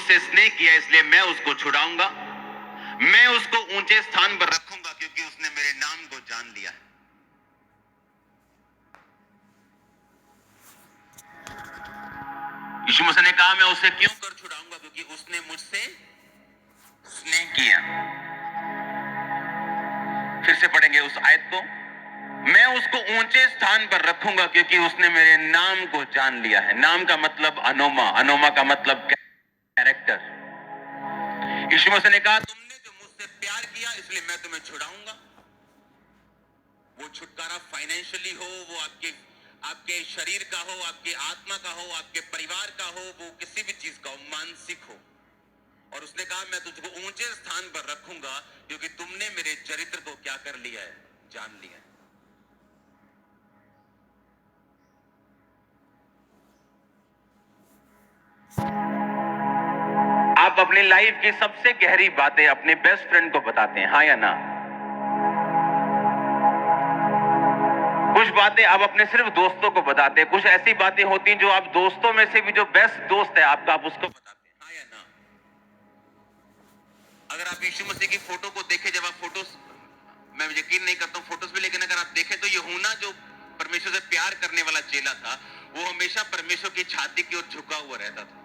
मुझसे स्नेह किया इसलिए मैं उसको छुड़ाऊंगा। मैं उसको ऊंचे स्थान पर रखूंगा क्योंकि उसने मेरे नाम को जान लिया है। यीशु मसीह ने कहा मैं उसे क्यों कर छुड़ाऊंगा, क्योंकि उसने मुझसे स्नेह किया। फिर से पढ़ेंगे उस आयत को। मैं उसको ऊंचे स्थान पर रखूंगा क्योंकि उसने मेरे नाम को जान लिया है। नाम का मतलब अनोमा, अनोमा का मतलब कैरेक्टर। यीशु मसीह ने कहा तुमने जो मुझसे प्यार किया इसलिए मैं तुम्हें छुड़ाऊंगा। वो छुटकारा फाइनेंशियली हो, वो आपके शरीर का हो, आपके आत्मा का हो, आपके परिवार का हो, वो किसी भी चीज का हो, मानसिक हो। और उसने कहा मैं तुझको ऊंचे स्थान पर रखूंगा क्योंकि तुमने मेरे चरित्र को क्या कर लिया है, जान लिया है। आप अपनी लाइफ की सबसे गहरी बातें अपने बेस्ट फ्रेंड को बताते हैं, हाँ या ना? कुछ बातें आप अपने सिर्फ दोस्तों को बताते हैं, कुछ ऐसी बातें होती हैं जो आप दोस्तों में से भी जो बेस्ट दोस्त है आपका, आप उसको बताते हैं, हाँ या ना? अगर आप यीशु मसीह की फोटो को देखें, जब आप फोटोज, मैं यकीन नहीं करता हूं फोटोज भी, लेकिन अगर आप देखें तो यूहन्ना जो परमेश्वर से प्यार करने वाला चेला था, वो हमेशा परमेश्वर की छाती की ओर झुका हुआ रहता था।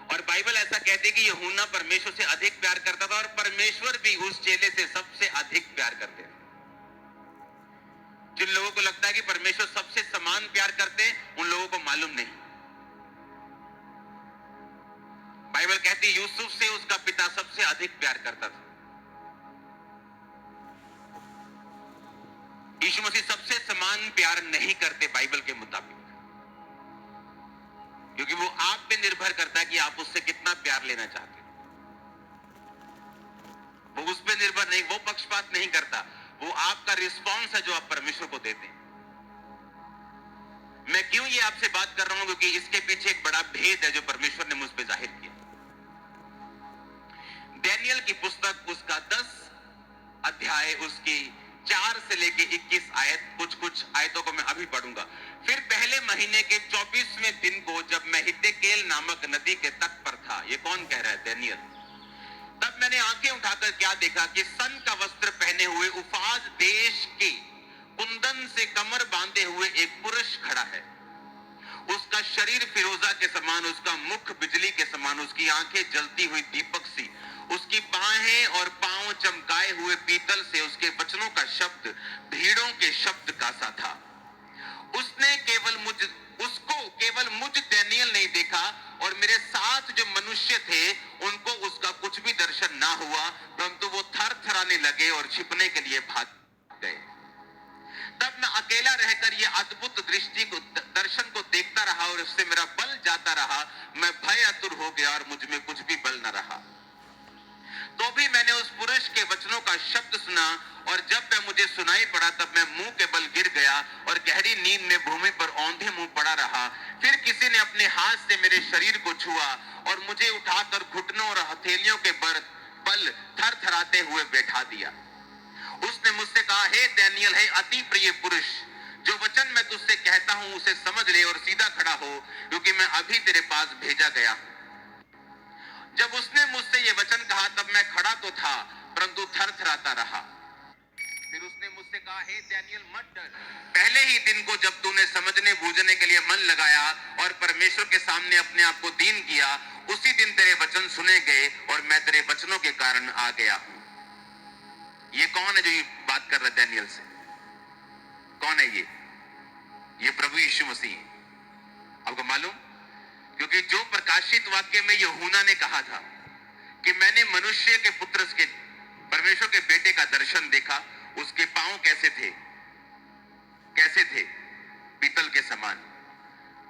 और बाइबल ऐसा कहती है कि यूहन्ना परमेश्वर से अधिक प्यार करता था और परमेश्वर भी उस चेले से सबसे अधिक प्यार करते थे। जिन लोगों को लगता है कि परमेश्वर सबसे समान प्यार करते हैं, उन लोगों को मालूम नहीं। बाइबल कहती है यूसुफ से उसका पिता सबसे अधिक प्यार करता था। यीशु मसीह सबसे समान प्यार नहीं करते बाइबल के मुताबिक, क्योंकि वो आप पे निर्भर करता है कि आप उससे कितना प्यार लेना चाहते हैं। वो उस पे निर्भर नहीं, वो पक्षपात नहीं करता, वो आपका रिस्पॉन्स है जो आप परमेश्वर को देते हैं। मैं क्यों ये आपसे बात कर रहा हूं, क्योंकि इसके पीछे एक बड़ा भेद है जो परमेश्वर ने मुझ पे जाहिर किया। डैनियल की पुस्तक उसका 10 अध्याय, उसकी 4 से लेके 21 आयत, कुछ आयतों को मैं अभी पढ़ूंगा। फिर पहले महीने के 24वें दिन को जब मैं हिद्देकेल नामक नदी के तट पर था, ये कौन कह रहा है? डैनियल। तब मैंने आंखें उठाकर क्या देखा कि सन का वस्त्र पहने हुए उफाज देश के कुंदन से कमर बांधे हुए एक पुरुष खड़ा है। उसका शरीर फिरोजा के समान, उसका मुख बिजली के समान, उसकी आंखें जलती हुई दीपक सी, उसकी बाहें और पांव चमकाए हुए पीतल से, उसके वचनों का शब्द भीड़ों के शब्द का सा था। उसको केवल मुझ डैनियल नहीं देखा, और मेरे साथ जो मनुष्य थे उनको उसका कुछ भी दर्शन ना हुआ, परंतु वो थरथराने लगे और छिपने के लिए भाग गए। तब मैं अकेला रहकर ये अद्भुत दर्शन को देखता रहा और उससे मेरा बल जाता रहा। मैं भय आतुर हो गया और मुझ में कुछ भी बल न रहा। तो भी मैंने उस पुरुष के वचनों का शब्द सुना, और जब वह मुझे सुनाई पड़ा तब मैं मुंह के बल गिर गया और गहरी नींद में भूमि पर औंधे मुंह पड़ा रहा। फिर किसी ने अपने हाथ से मेरे शरीर को छुआ और मुझे उठाकर घुटनों और हथेलियों के बल थरथराते हुए बैठा दिया। उसने मुझसे कहा, हे डैनियल, हे अति प्रिय पुरुष, जो वचन मैं तुझसे कहता हूं उसे समझ ले और सीधा खड़ा हो, क्योंकि मैं अभी तेरे पास भेजा गया। जब उसने मुझसे ये वचन कहा तब मैं खड़ा तो था, परंतु थरथराता रहा। फिर उसने मुझसे कहा, हे डैनियल, मत डर। पहले ही दिन को जब तूने समझने बूझने के लिए मन लगाया और परमेश्वर के सामने अपने आप को दीन किया, उसी दिन तेरे वचन सुने गए और मैं तेरे वचनों के कारण आ गया। ये कौन है जो ये बात कर रहा है डैनियल से? कौन है ये प्रभु यीशु मसीह। आपको मालूम? क्योंकि जो प्रकाशित वाक्य में यूहन्ना ने कहा था कि मैंने मनुष्य के पुत्र के, परमेश्वर के बेटे का दर्शन देखा, उसके पांव कैसे थे? पीतल के समान।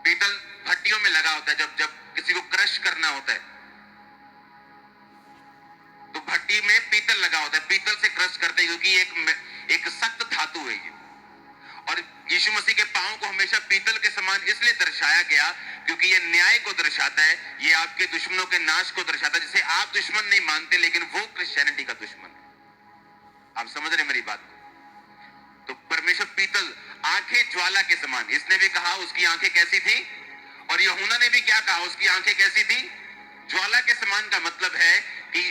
पीतल भट्टियों में लगा होता है, जब किसी को क्रश करना होता है तो भट्टी में पीतल लगा होता है, पीतल से क्रश करते हैं, क्योंकि एक सख्त धातु है ये। और यीशु मसीह के पांव को हमेशा पीतल के समान इसलिए दर्शाया गया क्योंकि ये न्याय को दर्शाता है, ये आपके दुश्मनों के नाश को दर्शाता है, जिसे आप दुश्मन नहीं मानते लेकिन वो क्रिश्चियनिटी का दुश्मन है। आप समझ रहे मेरी बात? तो परमेश्वर पीतल, आंखें ज्वाला के समान। इसने भी कहा उसकी आंखें कैसी थी? और यूहन्ना ने भी क्या कहा, उसकी आंखें कैसी थी? ज्वाला के समान का मतलब है कि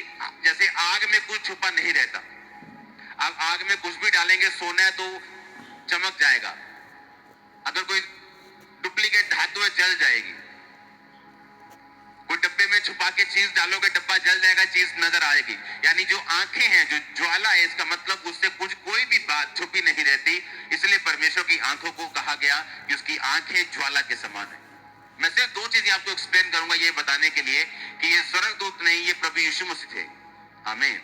जैसे आग में कुछ छुपा नहीं रहता। आप आग में कुछ भी डालेंगे, सोना है तो चमक जाएगा, अगर कोई डुप्लीकेट धातु है जल जाएगी। कोई डब्बे में छुपा के चीज डालोगे, डब्बा जल जाएगा, चीज नजर आएगी। यानी जो आंखें हैं, जो ज्वाला है, इसका मतलब उससे कुछ कोई भी बात छुपी नहीं रहती। इसलिए परमेश्वर की आंखों को कहा गया कि उसकी आंखें ज्वाला के समान है। मैं सिर्फ दो चीजें आपको एक्सप्लेन करूंगा ये बताने के लिए कि ये स्वर्गदूत नहीं, ये प्रभु यीशु मसीह थे। आमीन।